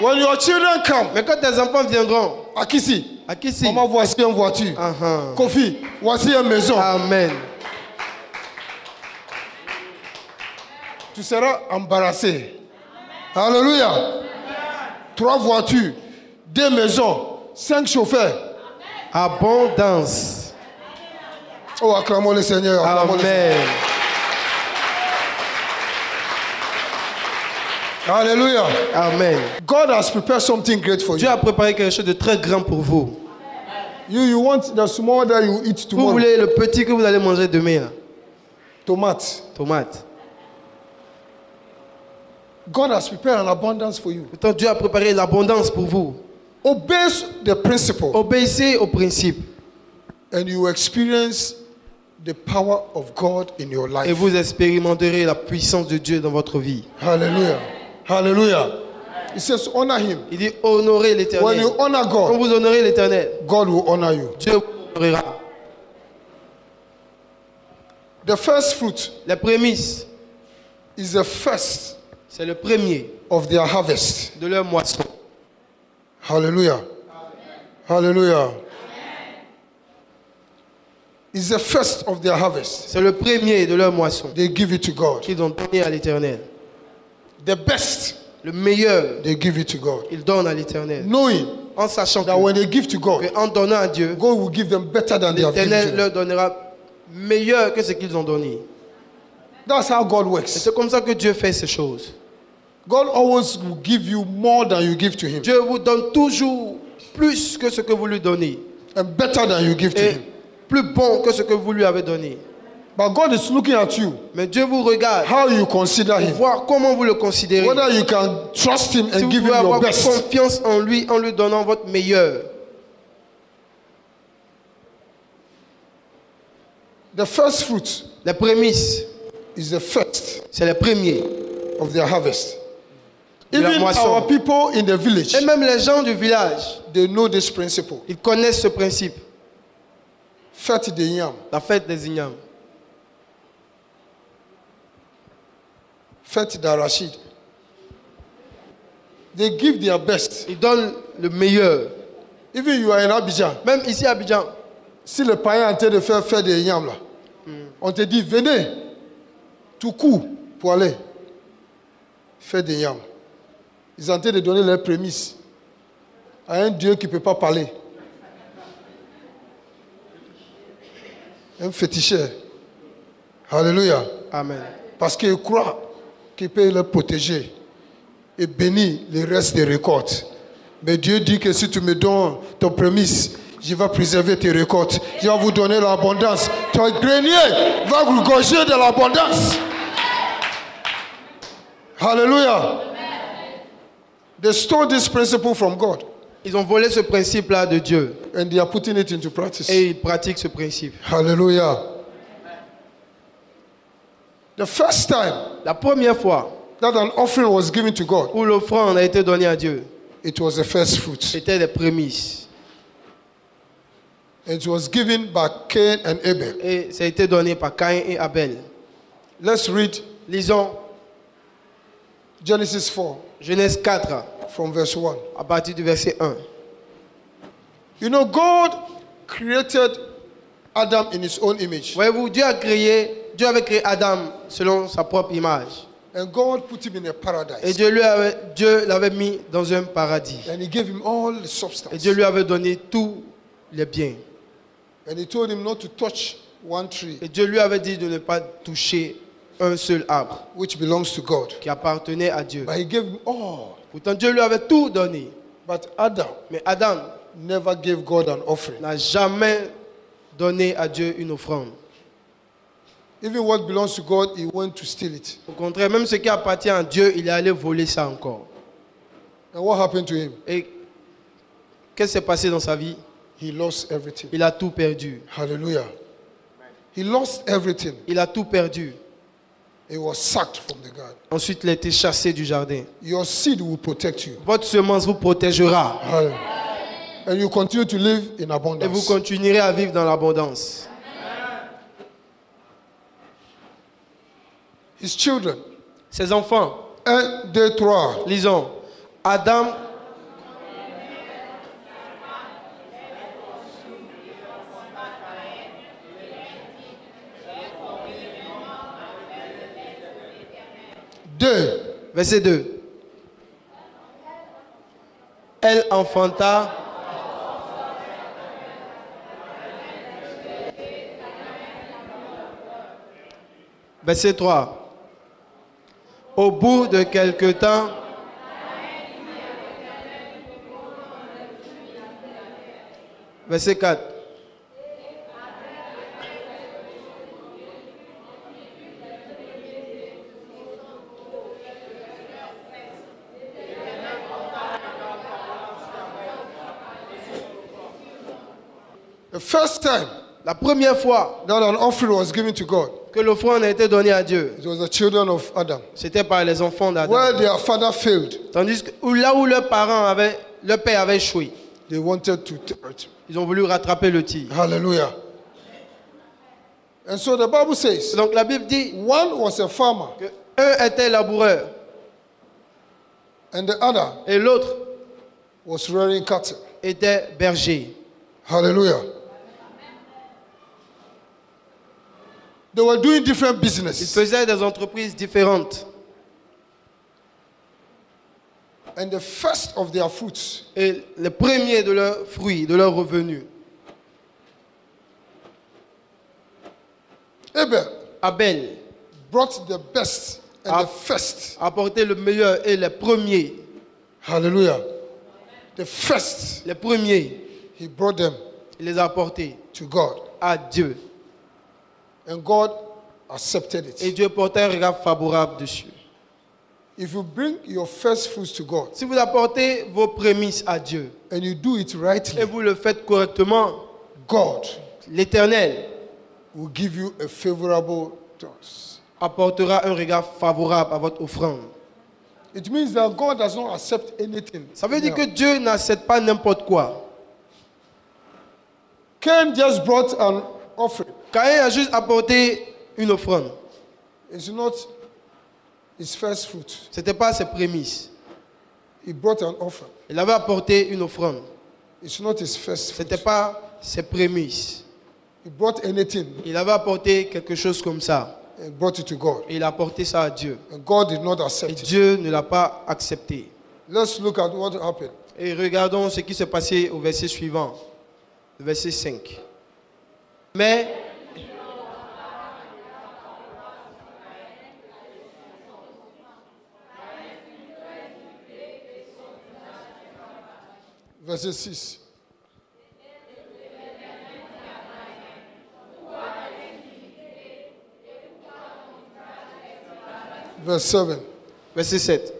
When your children come, Mais quand tes enfants viendront, à qui si? à qui si? Maman, voici une voiture. Uh-huh. Kofi, voici une maison. Amen. Tu seras embarrassé. Alléluia. 3 voitures, 2 maisons, 5 chauffeurs. Abondance. Oh, acclamons le Seigneur. Acclamons le Seigneur. Amen. Alléluia. Amen. God has prepared something great for Dieu you. a préparé quelque chose de très grand pour vous. You want the small that you eat Vous tomorrow. voulez le petit que vous allez manger demain. Là. Tomate. Tomate. God has prepared an abundance for you. Pourtant, Dieu a préparé l'abondance pour vous. Obey the principle Obéissez au principe and you experience the power of God in your et life. vous expérimenterez la puissance de Dieu dans votre vie. Hallelujah. Hallelujah. He says, honor him. Il dit honorez When you l'Éternel. honor Quand God, vous honorez l'Éternel, God will honor you. Dieu vous honorera. The first fruit Les prémices, is the first c'est le premier of their harvest. de leur moisson. Hallelujah. Hallelujah. It's the first of their harvest. C'est le premier de leur moisson They give it to God. qu'ils ont donné à l'Éternel. The best, Le meilleur, they give it to God. ils donnent à l'Éternel. Knowing En sachant that when they give to God, qu'en donnant à Dieu, God will give them better than they have given to l'Éternel them. leur donnera meilleur que ce qu'ils ont donné. That's how God Et works. c'est comme ça que Dieu fait ces choses. God always will give you more than you give to Him, Dieu vous donne toujours plus que ce que vous lui donnez. and better than you give to Et Him. plus bon que ce que vous lui avez donné. But God is looking at you, Mais Dieu vous regarde how you consider pour Him, voir comment vous le considérez. whether you can trust Him Si and vous give Him pouvez your avoir best. confiance en lui donnant votre meilleur. The first fruit Les prémices, is the first c'est les premiers. of their harvest. De la Even moisson. our people in the village, Et même les gens du village, they know this principle. ils connaissent ce principe. Fête de yam, La fête des ignames. fête d'arachide. They give their best. Ils donnent le meilleur. Even you are in Abidjan, Même ici à Abidjan, si le païen est en train de faire fête de yam là, on te dit venez, tout coup pour aller faire des yam. Ils sont en train de donner leurs prémices à un Dieu qui ne peut pas parler. Un féticheur. Alléluia. amen. Parce qu'il croit qu'il peut le protéger et bénir le reste des récoltes. Mais Dieu dit que si tu me donnes ton prémisse, je vais préserver tes récoltes. Je vais vous donner l'abondance. Ton grenier va regorger de l'abondance. Hallelujah. They stole this principle from God Ils ont volé ce principe-là de Dieu and they are putting it into practice. et ils pratiquent ce principe. Hallelujah. The first time La première fois that an offering was given to God, où l'offrande a été donnée à Dieu, it was the first fruit. c'était les prémices. It was given by Cain and Abel. Et ça a été donné par Caïn et Abel. Let's read Lisons Genesis 4 Genèse 4 from verse 1. à partir du verset 1. You know, God created Adam in his own image. Voyez-vous, Dieu avait créé Adam selon sa propre image. And God put him in a Et paradise. Dieu l'avait mis dans un paradis. And he gave him all the Et substance. Dieu lui avait donné tous les biens. And he told him not to touch one tree Et Dieu lui avait dit de ne pas toucher un seul arbre which belongs to God. qui appartenait à Dieu. But he gave him all. Pourtant, Dieu lui avait tout donné. But Adam Mais Adam never gave God an offering. n'a jamais donné à Dieu une offrande. Even what belongs to God, he went to steal it. Au contraire, même ce qui appartient à Dieu, il est allé voler ça encore. And what happened to him? Et qu'est-ce qui s'est passé dans sa vie? He lost everything. Il a tout perdu. Hallelujah. He lost everything. Il a tout perdu. He was sacked from the garden. Ensuite, il a été chassé du jardin. Your seed will protect you. Votre semence vous protégera. Hallelujah. And you continue to live in Et vous abundance. continuerez à vivre dans l'abondance. His children. Ses enfants, 1, 2, 3. lisons. Adam, verset 2. Elle enfanta verset 3. Au bout de quelque temps, verset 4. The first time La première fois that an offering was given to God, que l'offrande a été donnée à Dieu, it was the children of Adam. c'était par les enfants d'Adam. Where their father failed, Tandis que là où leurs père avait échoué, They wanted to. Ils ont voulu rattraper le tir. Hallelujah. And so the Bible says, Donc la Bible dit one was a farmer que un était laboureur and the other et l'autre was rearing cattle. était berger. Hallelujah. They were doing different Ils businesses. faisaient des entreprises différentes. And the first of their fruits Et les premiers de leurs fruits, de leurs revenus, Abel brought the best and the first. a apporté le meilleur et les premiers. Hallelujah. The first, Les premiers, he brought them il les a apportés to God. à Dieu. And God accepted Et it. Dieu portait un regard favorable dessus. If you bring your first fruits to God Si vous apportez vos prémices à Dieu and you do it et rightly, vous le faites correctement, God l'Éternel will give you a favorable toss. apportera un regard favorable à votre offrande. It means that God does not accept anything. Ça veut dire que Dieu n'accepte pas n'importe quoi. Cain just brought an offering. Caïn a juste apporté une offrande. It's not his first fruit. Ce n'était pas ses prémices. He brought an offering. Il avait apporté une offrande. It's not his first Ce fruit. n'était pas ses prémices. He brought anything Il avait apporté quelque chose comme ça. and brought it to God. Et il a apporté ça à Dieu. And God did not Et accept it. Dieu ne l'a pas accepté. Let's look at what happened. Et regardons ce qui s'est passé au verset suivant. Le verset 5. Mais Verset 6. Verse 7. verset 7.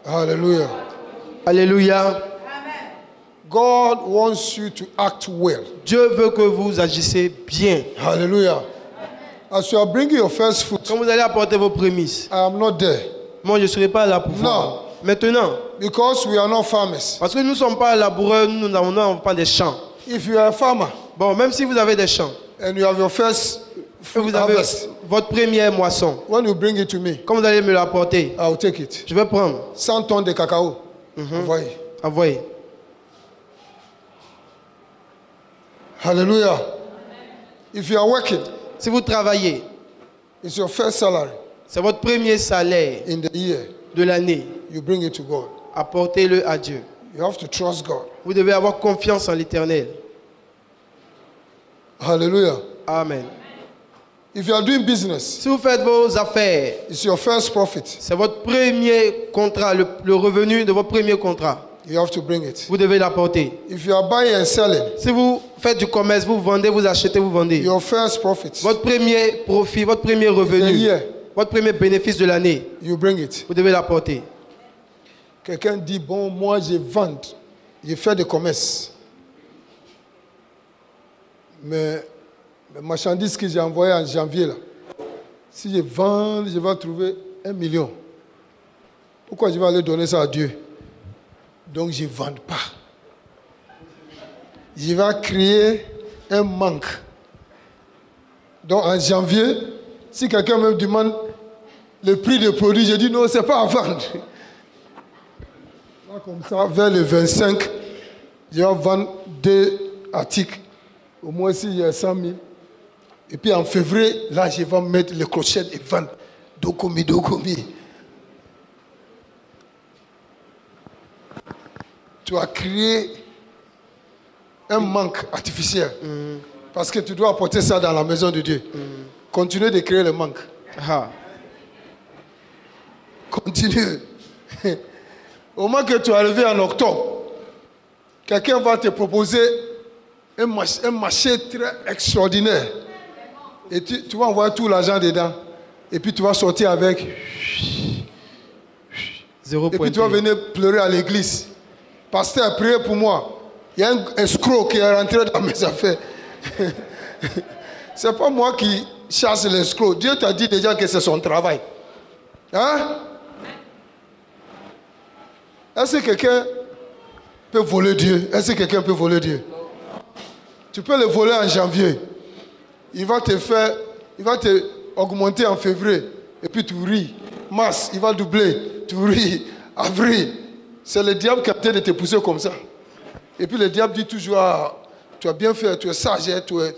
Hallelujah. Alléluia. God wants you to act well. Dieu veut que vous agissez bien. Hallelujah. As you are bringing your first fruit, Quand vous allez apporter vos prémices, I am not there. moi je ne serai pas là pour vous. Non. Maintenant, Because we are not farmers. parce que nous ne sommes pas laboureurs, nous n'avons pas des champs. If you are a farmer Bon, même si vous avez des champs, and you have your first et fruit vous avez harvest, votre première moisson, when you bring it to me, quand vous allez me l'apporter, I will take it. je vais prendre. 100 tonnes de cacao. Envoyez. Envoyez. Hallelujah. If you are working, Si vous travaillez, it's your first salary c'est votre premier salaire in the year. de l'année. You bring it to God. Apportez-le à Dieu. You have to trust God. Vous devez avoir confiance en l'Éternel. Hallelujah. Amen. If you are doing business, Si vous faites vos affaires, it's your first profit. c'est votre premier contrat, le revenu de votre premier contrat. You have to bring it. Vous devez l'apporter. If you are buying and selling, Si vous faites du commerce, vous vendez, vous achetez, vous vendez. your first profit, Votre premier profit, votre premier the revenu, year, votre premier bénéfice de l'année, you bring it. vous devez l'apporter. Quelqu'un dit, bon, moi je vends, je fais du commerce. Mais les marchandises que j'ai envoyées en janvier, là, si je vends, je vais trouver 1 million. Pourquoi je vais aller donner ça à Dieu? Donc je ne vends pas. Je vais créer un manque. Donc en janvier, si quelqu'un me demande le prix des produits, je dis non, ce n'est pas à vendre. Comme ça, vers le 25, je vais vendre 2 articles. Au moins, si j'ai 100 000. Et puis en février, là, je vais mettre le crochet et vendre. Dokomi, dokomi. Tu as créé un manque artificiel. Parce que tu dois apporter ça dans la maison de Dieu. Continue de créer le manque. Ah. Continue. Au moment que tu es arrivé en octobre, quelqu'un va te proposer un marché très extraordinaire. Et tu vas envoyer tout l'argent dedans. Et puis tu vas sortir avec. Zéro Et puis tu vas venir pleurer à l'église. Pasteur, priez pour moi. Il y a un escroc qui est rentré dans mes affaires. C'est pas moi qui chasse l'escroc. Dieu t'a dit déjà que c'est son travail. Hein? Est-ce que quelqu'un peut voler Dieu? Est-ce que quelqu'un peut voler Dieu? Tu peux le voler en janvier. Il va te augmenter en février. Et puis tu ris. Mars, il va doubler. Tu ris. Avril. C'est le diable qui a peut-être de te pousser comme ça. Et puis le diable dit toujours, ah, tu as bien fait, tu es sage, tu es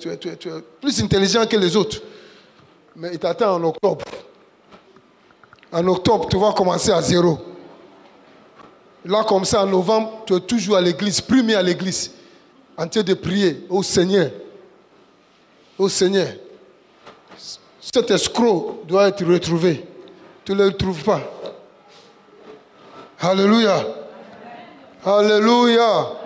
plus intelligent que les autres. Mais il t'attend en octobre. En octobre, tu vas commencer à zéro. Là, comme ça, en novembre, tu es toujours à l'église, primé à l'église, en train de prier au Seigneur. Au Seigneur. Cet escroc doit être retrouvé. Tu ne le trouves pas. Alléluia. Alléluia.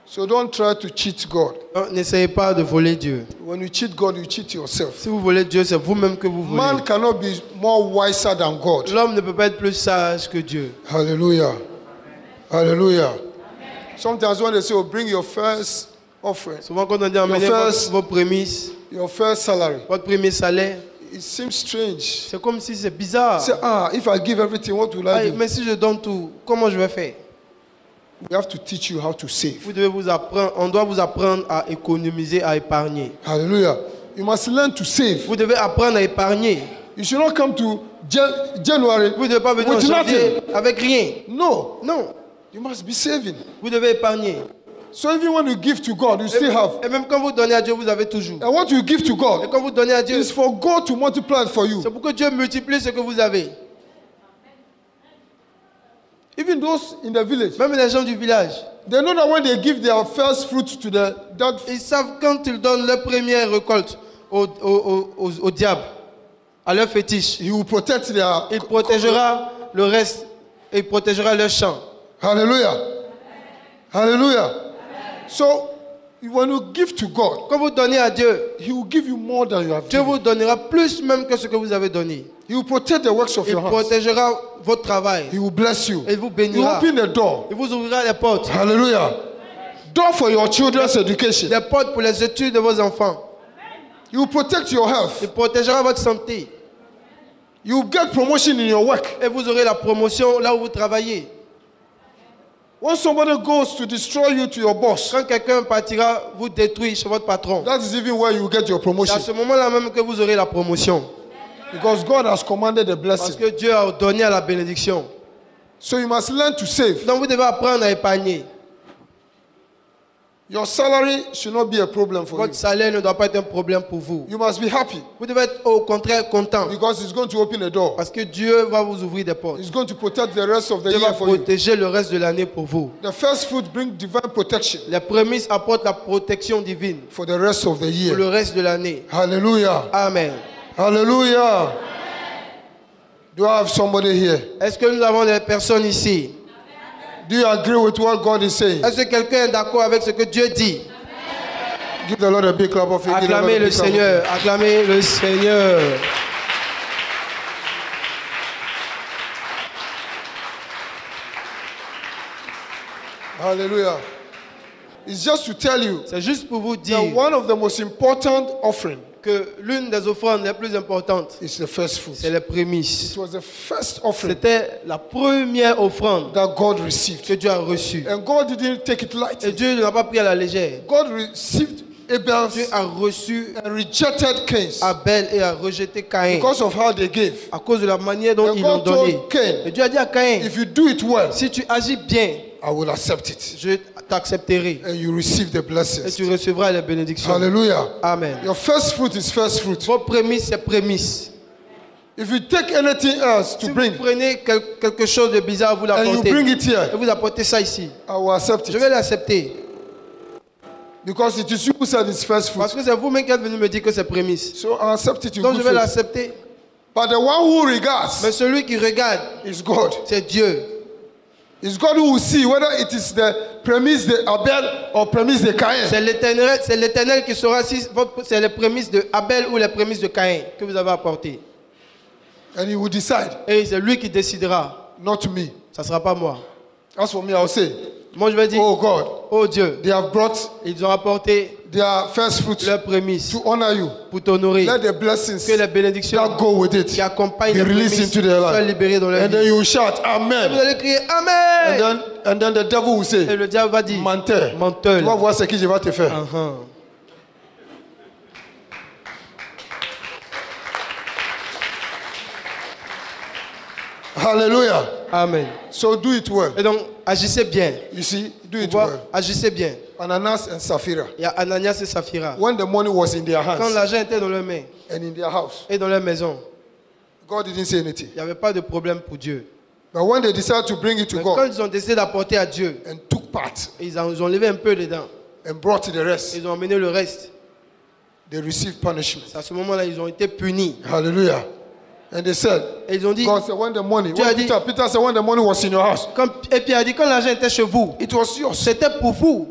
So don't try to cheat God. N'essayez pas de voler Dieu. When you cheat God, you cheat yourself. Si vous volez Dieu, c'est vous-même que vous volez. Man cannot be more wiser than God. L'homme ne peut pas être plus sage que Dieu. Hallelujah. Hallelujah. Sometimes when they say, oh, bring your first offering, Souvent quand on dit emmenez vos prémices, your first salary, votre premier salaire, it seems strange. c'est comme si c'est bizarre. Say, if I give everything, what will I do? Mais si je donne tout, comment je vais faire? We have to teach you how to save. Vous devez vous apprendre, on doit vous apprendre à économiser, à épargner. Hallelujah. You must learn to save. Vous devez apprendre à épargner. You should not come to January Vous ne devez pas venir en with janvier nothing. avec rien. No. Non. You must be saving. Vous devez épargner. So even when you give to God, you still have. Et même quand vous donnez à Dieu, vous avez toujours. And what you give to Et God quand vous donnez à Dieu, is for God to multiply it for you. c'est pour que Dieu multiplie ce que vous avez. Even those in the village, Même les gens du village, they know that when they give their first fruit to that, ils savent quand ils donnent leur première récolte au diable, à leur fétiche, he will protect their. il protégera le reste et il protégera leur champ. Hallelujah. Hallelujah. So when you give to God, Quand vous donnez à Dieu, he will give you more than you have Dieu given. vous donnera plus même que ce que vous avez donné. He will protect the works of Il your hands. protégera votre travail. He will bless you. Il vous He will bénira. open the door. Il vous ouvrira les portes. Hallelujah. Door for your children's education. Les portes pour les études de vos enfants. He will protect your health. Il protégera votre santé. You will get promotion in your work. Et vous aurez la promotion là où vous travaillez. When somebody goes to destroy you to your boss, Quand quelqu'un partira vous détruire chez votre patron, that is even where you will get your c'est promotion. à ce moment-là même que vous aurez la promotion. Because God has commanded the Parce blessing. que Dieu a donné à la bénédiction. So you must learn to save. Donc vous devez apprendre à épargner. Your salary should not be a problem for you. Votre salaire ne doit pas être un problème pour vous. You must be happy Vous devez être au contraire content. because it's going to open a door. Parce que Dieu va vous ouvrir des portes. It's going to protect the rest of the Dieu va year for you. protéger le reste de l'année pour vous. The first fruit brings divine protection Les prémices apportent la protection divine for the rest of the pour year. le reste de l'année. Hallelujah. Amen. Hallelujah. Do I have somebody here? Est-ce que nous avons des personnes ici? Do you agree with what God is saying? Est-ce que quelqu'un est d'accord avec ce que Dieu dit? Give the Lord a big clap of faith. Give the Lord a Acclamez le big clap of Seigneur. Acclamez le Seigneur. faith. Hallelujah. It's just to tell you C'est juste pour vous dire that one of the most important offering que l'une des offrandes les plus importantes, is the first fruit. c'est les prémices. It was the first offering C'était la première offrande that God received. que Dieu a reçue. And God didn't take it Et lightly. Dieu ne l'a pas pris à la légère. God received Abel's Dieu a reçu and rejected Cain's Abel et a rejeté Caïn because of how they gave. à cause de la manière dont And ils l'ont God donné. told Cain, Et Dieu a dit à Caïn, if you do it well, si tu agis bien, I will accept it. je t'accepterai And you receive the et blessings. tu recevras les bénédictions. Hallelujah. Amen. Your first fruit is first fruit. Vos prémices, c'est prémices. If you take anything else to Si vous bring prenez quelque chose de bizarre, vous and you l'apportez. bring it Et here, vous apportez ça ici. I will accept Je it. vais l'accepter. Because it is you who said it's first fruit. Parce que c'est vous-même qui êtes venu me dire que c'est prémices. So I accept it in Donc je good vais faith. l'accepter. But the one who regards Mais celui qui regarde, is God. c'est Dieu. It's God who will see whether it is the premise de Abel or premise de Cain. C'est l'Éternel qui saura si c'est les prémices de Abel ou les prémices de Caïn que vous avez apportées. And he will decide, Et c'est lui qui décidera. not me. Ça ne sera pas moi. As for me, I'll say, Moi je vais dire, oh God, Oh Dieu, they have brought ils ont apporté their first fruit leurs prémices to honor you. pour t'honorer. Let the blessings Que les bénédictions that go with it qui accompagnent be les released prémices into their soient life. libérées dans leur And then vie. you will shout, Vous Amen. allez crier Amen. And then the devil will Et say, le diable va dire menteur. menteur. Tu vas voir ce que je vais te faire. Uh-huh. Hallelujah. Amen. So do it well. Et donc, agissez bien. You see, do it Pouvoir- well. Agissez bien. Ananias and Sapphira. Il y a Ananias et Saphira. When the money was in their Quand hands l'argent était dans leurs mains and in their house, et dans leur maison, God didn't say anything. il n'y avait pas de problème pour Dieu. But when they decided to bring it to Mais quand God ils ont décidé d'apporter à Dieu, and took part ils ont levé un peu dedans. and brought the rest, Ils ont emmené le reste. they received punishment. À ce moment-là, ils ont été punis. Hallelujah. And they said, Et ils ont dit, God said, when the money, Dieu a dit- Peter said, when the money was in your house, et Pierre a dit, quand l'argent était chez vous, it was yours. c'était pour vous.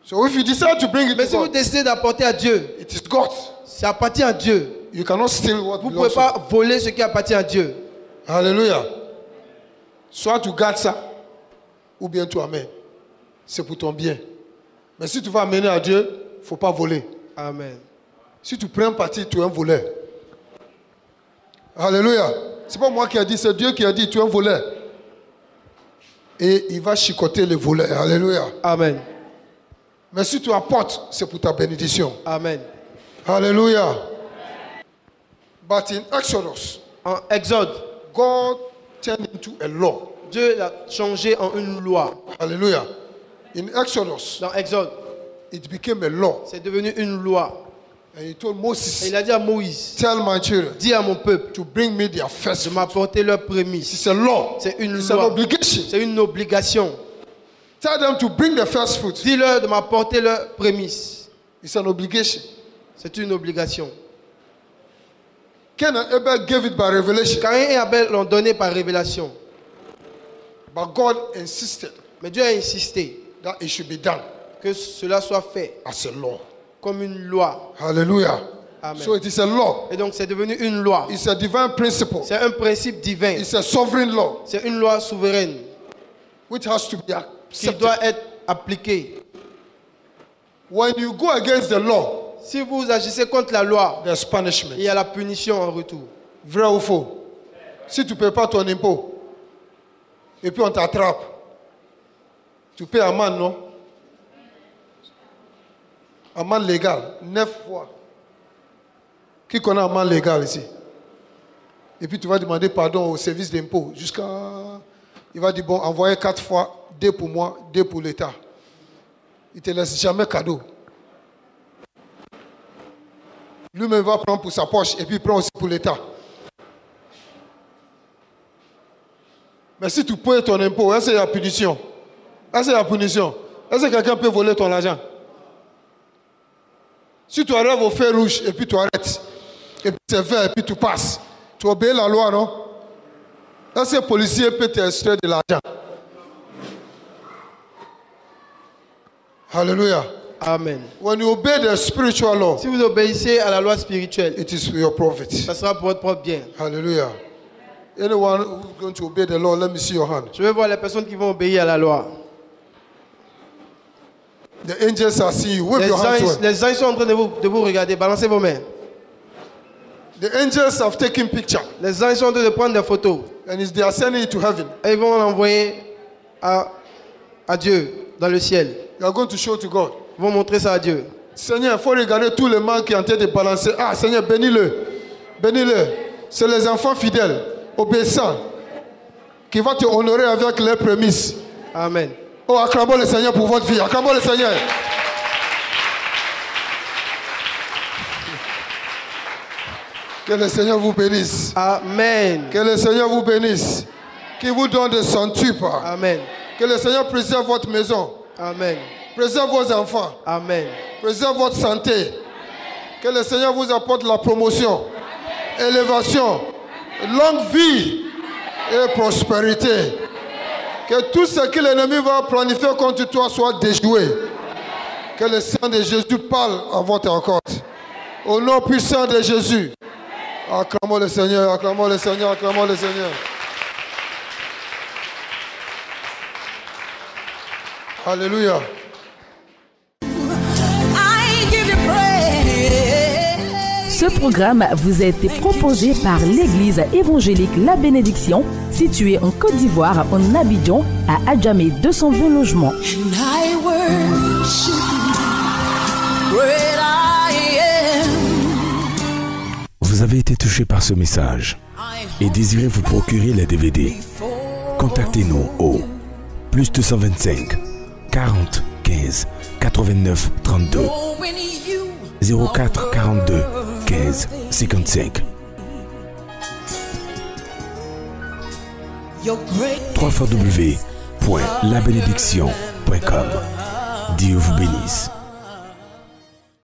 So if you decide to bring it Mais to si vous God, décidez d'apporter à Dieu, it is God. ça appartient à Dieu. You cannot steal what Vous ne pouvez belongs to pas voler ce qui appartient à Dieu. Hallelujah. Soit tu gardes ça, ou bien tu amènes. C'est pour ton bien. Mais si tu vas amener à Dieu, il ne faut pas voler. Amen. Si tu prends parti, tu es un voleur. Alléluia. Ce n'est pas moi qui ai dit, c'est Dieu qui a dit, tu es un voleur. Et il va chicoter les voleurs. Alléluia. Amen. Mais si tu apportes, c'est pour ta bénédiction. Amen. Alléluia. But in Exodus, En Exode, God turned into a law. Dieu l'a changé en une loi. Hallelujah. In Exodus, Dans Exode, it became a law. c'est devenu une loi. And he told Et Moses, il a dit à Moïse, tell my children dis à mon peuple to bring me their first de fruit. m'apporter leurs prémices. It's a law. C'est une It's an loi. obligation. C'est une obligation. Tell them to bring the first fruit. Dis-leur de m'apporter leurs prémices. It's an obligation. C'est une obligation. Cain and Abel gave it by revelation. Caïn et Abel l'ont donné par révélation. But God insisted Mais Dieu a insisté that it should be done que cela soit fait as a law. comme une loi. Hallelujah. Amen. So it is a law. Et donc c'est devenu une loi. It's a divine principle. C'est un principe divin. It's a sovereign law C'est une loi souveraine which has to be qui accepted. doit être appliquée. When you go against the law, Si vous agissez contre la loi, there's punishment. il y a la punition en retour. Vrai ou faux? Si tu ne payes pas ton impôt, et puis on t'attrape, tu payes amende, non? Amende légale, 9 fois. Qui connaît amende légale ici? Et puis tu vas demander pardon au service d'impôt. Jusqu'à. Il va dire, bon, envoyez 4 fois, 2 pour moi, 2 pour l'État. Il ne te laisse jamais cadeau. Lui-même va prendre pour sa poche et puis il prend aussi pour l'État. Mais si tu payes ton impôt, est-ce qu'il y a punition? Est-ce qu'il y a punition? Est-ce que quelqu'un peut voler ton argent? Si tu arrives au feu rouge et puis tu arrêtes, et puis c'est vert et puis tu passes, tu obéis la loi, non? Est-ce que le policier peut t'extraire de l'argent? Hallelujah. Amen. When you obey the spiritual law, Si vous obéissez à la loi spirituelle, it is for your profit. ça sera pour votre propre bien. Hallelujah. Anyone who's going to obey the law, let me see your hand. Je veux voir les personnes qui vont obéir à la loi. The angels are seeing you. Wave your hands well. Les anges sont en train de vous regarder. Balancez vos mains. The angels have taken picture Les anges sont en train de prendre des photos. and they are sending it to heaven. Et ils vont l'envoyer à Dieu dans le ciel. You are going to show to God. Ils vont montrer ça à Dieu. Seigneur, il faut regarder tous les mains qui sont en train de balancer. Ah, Seigneur, bénis-le. Bénis-le. C'est les enfants fidèles, obéissants, qui vont te honorer avec leurs prémices. Amen. Oh, acclamons le Seigneur pour votre vie. Acclamons le Seigneur. Que le Seigneur vous bénisse. Amen. Que le Seigneur vous bénisse. Qu'il vous donne de centuple. Amen. Que le Seigneur préserve votre maison. Amen. Préserve vos enfants. Amen. Préserve votre santé. Que le Seigneur vous apporte la promotion, élévation, longue vie et prospérité. Que tout ce que l'ennemi va planifier contre toi soit déjoué. Que le sang de Jésus parle à votre rencontre. Au nom puissant de Jésus. Acclamons le Seigneur, acclamons le Seigneur, acclamons le Seigneur. Alléluia. Ce programme vous a été proposé par l'Église évangélique La Bénédiction, située en Côte d'Ivoire, en Abidjan, à Adjamé 220 logements. Vous avez été touché par ce message et désirez vous procurer les DVD. Contactez-nous au plus 225 40 15 89 32 04 42 15 55 www.labénédiction.com. Dieu vous bénisse.